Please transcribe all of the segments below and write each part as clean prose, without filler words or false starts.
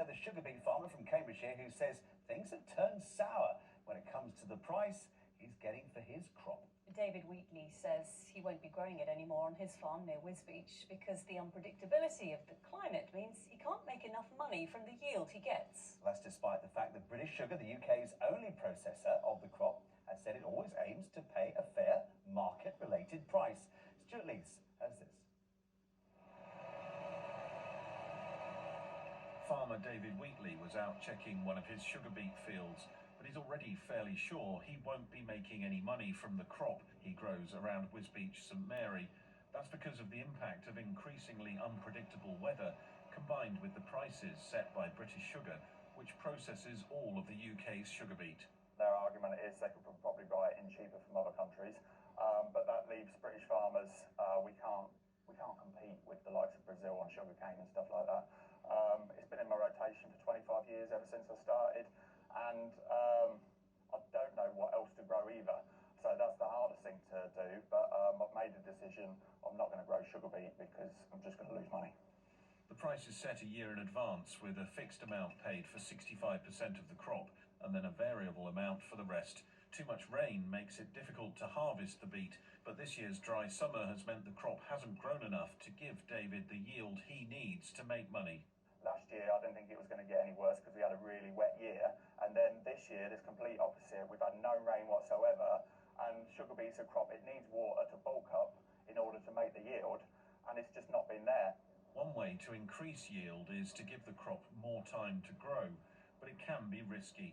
the sugar beet farmer from Cambridgeshire who says things have turned sour when it comes to the price he's getting for his crop. David Wheatley says he won't be growing it anymore on his farm near Wheatley because the unpredictability of the climate means he can't make enough money from the yield he gets. That's despite the fact that British Sugar, the UK's only processor of the crop, has said it always aims to pay a fair market-related price. Stuart Leeds has this. Farmer David Wheatley was out checking one of his sugar beet fields, but he's already fairly sure he won't be making any money from the crop he grows around Wisbech, St Mary. That's because of the impact of increasingly unpredictable weather, combined with the prices set by British Sugar, which processes all of the UK's sugar beet. Their argument is they could probably buy it in cheaper from other countries, but that leaves British farmers, we can't compete with the likes of Brazil on sugarcane and stuff like that. It's been in my rotation for 25 years, ever since I started, and I don't know what else to grow either. So that's the hardest thing to do, but I've made a decision. I'm not going to grow sugar beet because I'm just going to lose money. The price is set a year in advance with a fixed amount paid for 65% of the crop and then a variable amount for the rest. Too much rain makes it difficult to harvest the beet, but this year's dry summer has meant the crop hasn't grown enough to give David the yield he needs to make money. Last year, I didn't think it was going to get any worse because we had a really wet year. And then this year, there's complete opposite. We've had no rain whatsoever. And sugar beet's a crop, it needs water to bulk up in order to make the yield. And it's just not been there. One way to increase yield is to give the crop more time to grow, but it can be risky.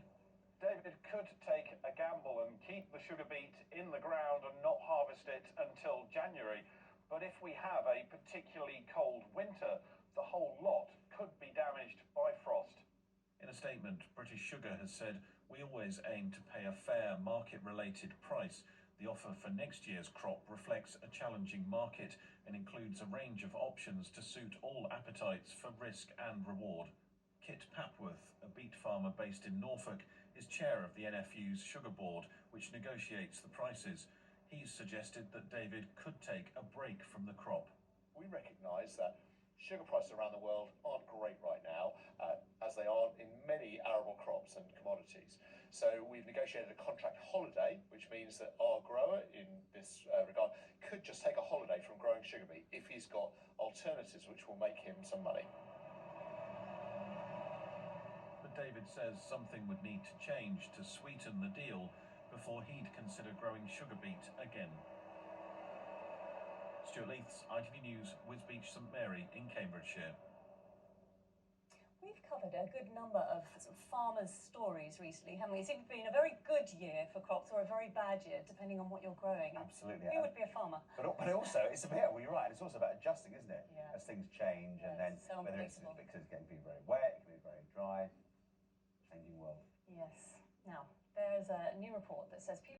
David could take a gamble and keep the sugar beet in the ground and not harvest it until January. But if we have a particularly cold winter, the whole lot could be damaged by frost. In a statement, British Sugar has said, "We always aim to pay a fair market-related price. The offer for next year's crop reflects a challenging market and includes a range of options to suit all appetites for risk and reward." Kit Papworth, a beet farmer based in Norfolk, is chair of the NFU's Sugar Board, which negotiates the prices. He's suggested that David could take a break from the crop. We recognise that sugar prices around the world aren't great right now, as they aren't in many arable crops and commodities. So we've negotiated a contract holiday, which means that our grower in this regard could just take a holiday from growing sugar beet if he's got alternatives which will make him some money. But David says something would need to change to sweeten the deal before he'd consider growing sugar beet again. Stuart Leeds, ITV News, Wisbech, St Mary in Cambridgeshire. We've covered a good number of farmers' stories recently, haven't we? It's either been a very good year for crops or a very bad year, depending on what you're growing. Absolutely. Who would be a farmer? But also, it's about, well, you're right, it's also about adjusting, isn't it? Yeah. As things change, and then so whether it's unpredictable. because it's getting to be very wet, it can be very dry, changing world. Yes. Now, there's a new report that says people